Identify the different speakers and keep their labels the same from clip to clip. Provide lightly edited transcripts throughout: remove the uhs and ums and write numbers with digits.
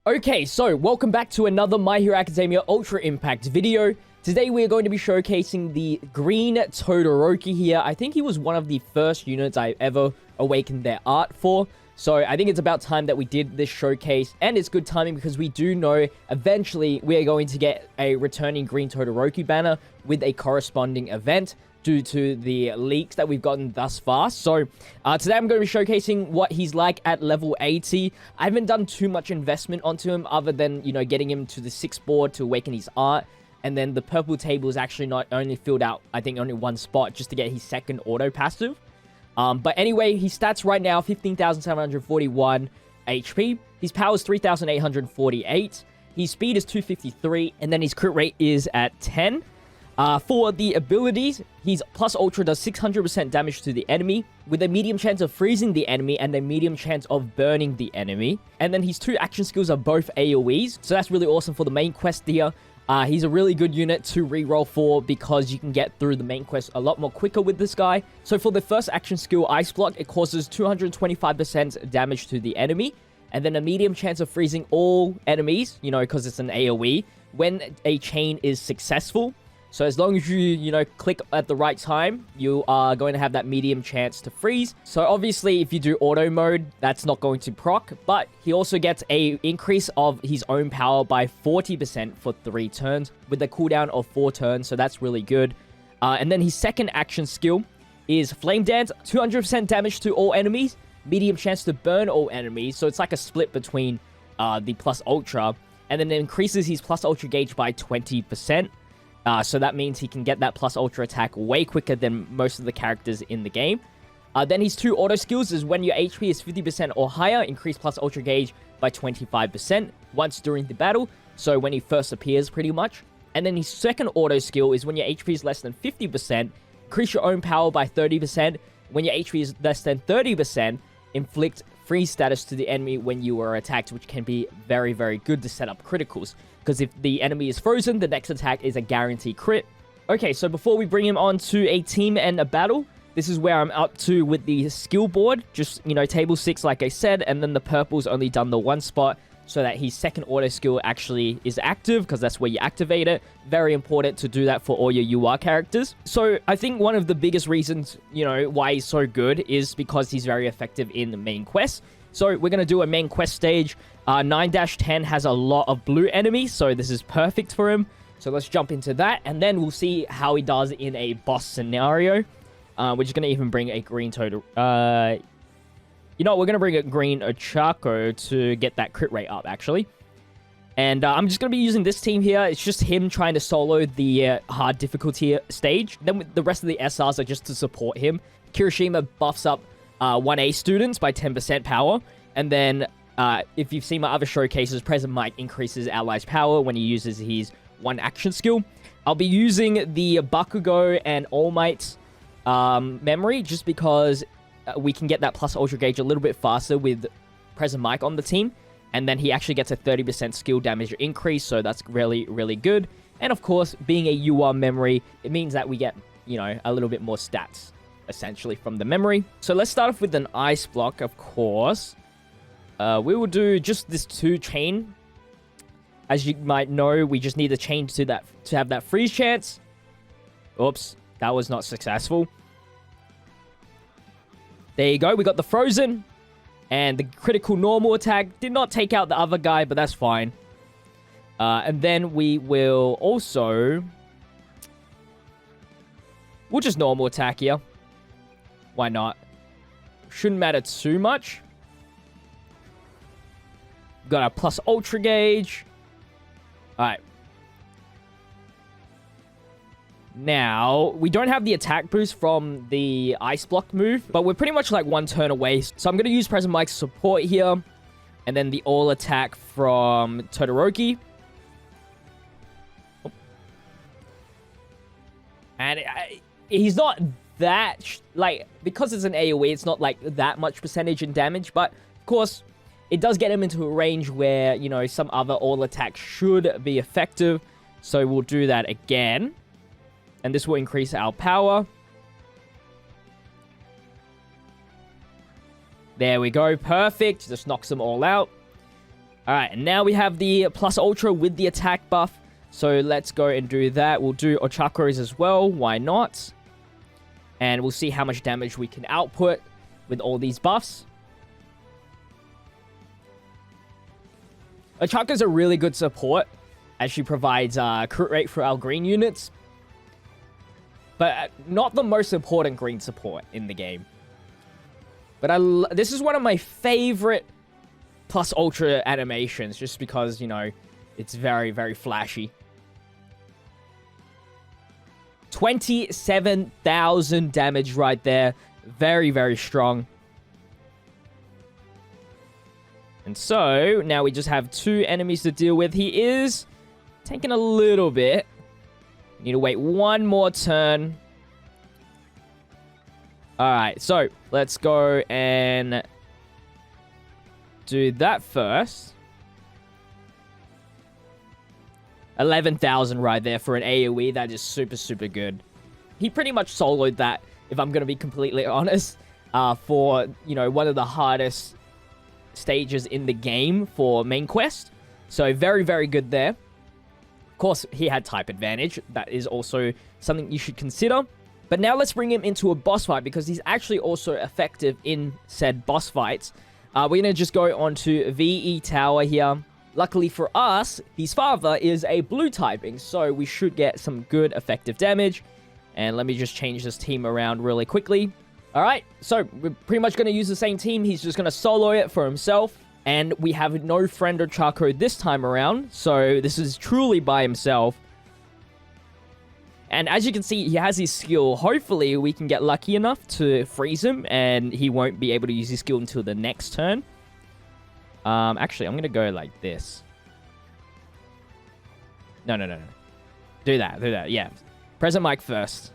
Speaker 1: Okay, so welcome back to another My Hero Academia Ultra Impact video. Today we are going to be showcasing the green Todoroki here. I think he was one of the first units I ever awakened their art for. So I think it's about time that we did this showcase. And it's good timing because we do know eventually we are going to get a returning green Todoroki banner with a corresponding event due to the leaks that we've gotten thus far. So today I'm going to be showcasing what he's like at level 80. I haven't done too much investment onto him other than, you know, getting him to the 6th board to awaken his art. And then the purple table is actually not only filled out, I think, only one spot just to get his second auto passive. But anyway, his stats right now, 15,741 HP. His power is 3,848. His speed is 253. And then his crit rate is at 10. For the abilities, his plus ultra does 600% damage to the enemy with a medium chance of freezing the enemy and a medium chance of burning the enemy. And then his 2 action skills are both AOEs, so that's really awesome for the main quest here. He's a really good unit to reroll for because you can get through the main quest a lot more quicker with this guy. So for the first action skill, Ice Block, it causes 225% damage to the enemy and then a medium chance of freezing all enemies, you know, because it's an AOE, when a chain is successful. So as long as you click at the right time, you are going to have that medium chance to freeze. So obviously, if you do auto mode, that's not going to proc. But he also gets a increase of his own power by 40% for 3 turns with a cooldown of 4 turns. So that's really good. And then his second action skill is Flame Dance. 200% damage to all enemies. Medium chance to burn all enemies. So it's like a split between the plus ultra. And then it increases his plus ultra gauge by 20%. So that means he can get that plus ultra attack way quicker than most of the characters in the game. Then his 2 auto skills is when your HP is 50% or higher, increase plus ultra gauge by 25% once during the battle. So when he first appears, pretty much. And then his second auto skill is when your HP is less than 50%, increase your own power by 30%. When your HP is less than 30%, inflict freeze status to the enemy when you are attacked, which can be very, very good to set up criticals. Because if the enemy is frozen, the next attack is a guaranteed crit. Okay, so before we bring him on to a team and a battle, this is where I'm up to with the skill board. Just, you know, table 6, like I said, and then the purple's only done the 1 spot so that his second auto skill actually is active, because that's where you activate it. Very important to do that for all your UR characters. So I think one of the biggest reasons, you know, why he's so good is because he's very effective in the main quest. So we're going to do a main quest stage. 9-10 has a lot of blue enemies, so this is perfect for him. So let's jump into that, and then we'll see how he does in a boss scenario. We're just going to even bring a green Toto. You know what? We're going to bring a green Ochako to get that crit rate up, actually. And I'm just going to be using this team here. It's just him trying to solo the hard difficulty stage. Then the rest of the SRs are just to support him. Kirishima buffs up 1A students by 10% power. And then if you've seen my other showcases, Present Mic increases allies' power when he uses his 1 action skill. I'll be using the Bakugo and All Might's memory just because we can get that plus ultra gauge a little bit faster with Present Mic on the team. And then he actually gets a 30% skill damage increase, so that's really, really good. And of course, being a UR memory, it means that we get, you know, a little bit more stats, essentially, from the memory. So let's start off with an Ice Block, of course. We will do just this 2 chain. As you might know, we just need to change to that to have that freeze chance. Oops, that was not successful. There you go, we got the frozen. And the critical normal attack did not take out the other guy, but that's fine. And then we will also... We'll just normal attack here. Why not? Shouldn't matter too much. Got our plus ultra gauge. Alright. Now, we don't have the attack boost from the Ice Block move, but we're pretty much like 1 turn away. So I'm going to use Present Mic's support here. And then the all attack from Todoroki. Oh. And he's not that... like, because it's an AoE, it's not like that much percentage in damage. But, of course, it does get him into a range where, you know, some other all attacks should be effective. So we'll do that again. And this will increase our power. There we go. Perfect. Just knocks them all out. Alright, and now we have the plus ultra with the attack buff. So let's go and do that. We'll do Ochakras as well. Why not? And we'll see how much damage we can output with all these buffs. Ochaka's a really good support as she provides crit rate for our green units. But not the most important green support in the game. But this is one of my favorite plus ultra animations, just because, you know, it's very, very flashy. 27,000 damage right there. Very, very strong. And so, now we just have 2 enemies to deal with. He is taking a little bit. Need to wait 1 more turn. Alright, so let's go and do that first. 11,000 right there for an AOE. That is super, super good. He pretty much soloed that, if I'm going to be completely honest, for, you know, one of the hardest stages in the game for main quest. So very, very good there. Of course, he had type advantage. That is also something you should consider. But now let's bring him into a boss fight, because he's actually also effective in said boss fights. We're going to just go on to VE Tower here. Luckily for us, his father is a blue typing, so we should get some good effective damage. And let me just change this team around really quickly. Alright, so we're pretty much going to use the same team. He's just going to solo it for himself. And we have no friend or Chaco this time around, so this is truly by himself. And as you can see, he has his skill. Hopefully, we can get lucky enough to freeze him, and he won't be able to use his skill until the next turn. Actually, I'm going to go like this. No. Do that, yeah. Present mic first.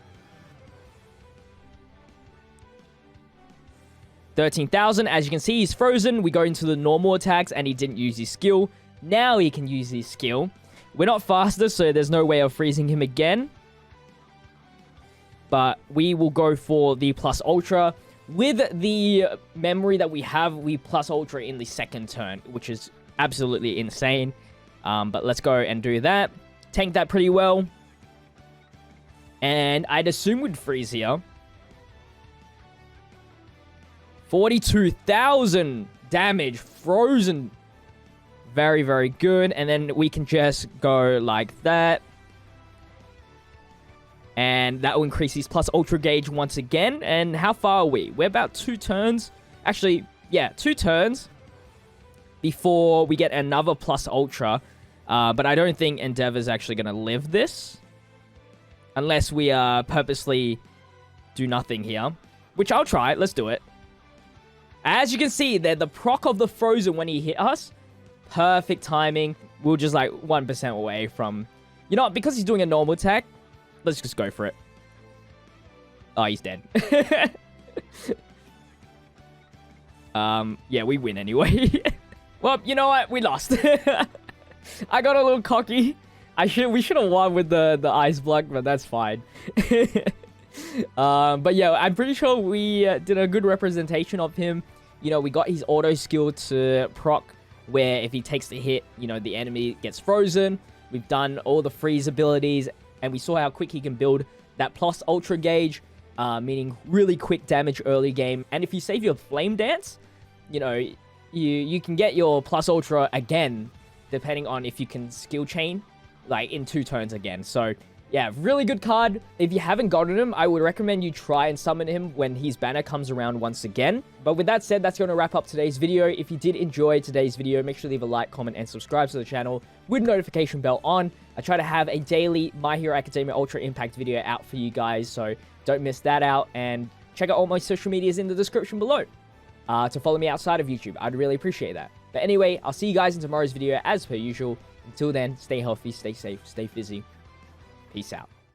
Speaker 1: 13,000. As you can see, he's frozen. We go into the normal attacks, and he didn't use his skill. Now he can use his skill. We're not faster, so there's no way of freezing him again. But we will go for the plus ultra. With the memory that we have, we plus ultra in the second turn, which is absolutely insane. But let's go and do that. Tank that pretty well. And I'd assume we'd freeze here. 42,000 damage. Frozen. Very, very good. And then we can just go like that. And that will increase his plus ultra gauge once again. And how far are we? We're about 2 turns. Actually, yeah, 2 turns before we get another plus ultra. But I don't think Endeavor's actually going to live this. Unless we purposely do nothing here. Which I'll try. Let's do it. As you can see, they're the proc of the frozen when he hit us. Perfect timing. We're just like 1% away from... You know what? Because he's doing a normal attack, let's just go for it. Oh, he's dead. Yeah, we win anyway. Well, you know what? We lost. I got a little cocky. We should have won with the ice block, but that's fine. But yeah, I'm pretty sure we did a good representation of him. You know, we got his auto skill to proc, where if he takes the hit, you know, the enemy gets frozen. We've done all the freeze abilities, and we saw how quick he can build that plus ultra gauge, meaning really quick damage early game. And if you save your flame dance, you know, you can get your plus ultra again, depending on if you can skill chain, like in 2 turns again. So yeah, really good card. If you haven't gotten him, I would recommend you try and summon him when his banner comes around once again. But with that said, that's going to wrap up today's video. If you did enjoy today's video, make sure to leave a like, comment, and subscribe to the channel with notification bell on. I try to have a daily My Hero Academia Ultra Impact video out for you guys, so don't miss that out. And check out all my social medias in the description below to follow me outside of YouTube. I'd really appreciate that. But anyway, I'll see you guys in tomorrow's video as per usual. Until then, stay healthy, stay safe, stay fizzy. Peace out.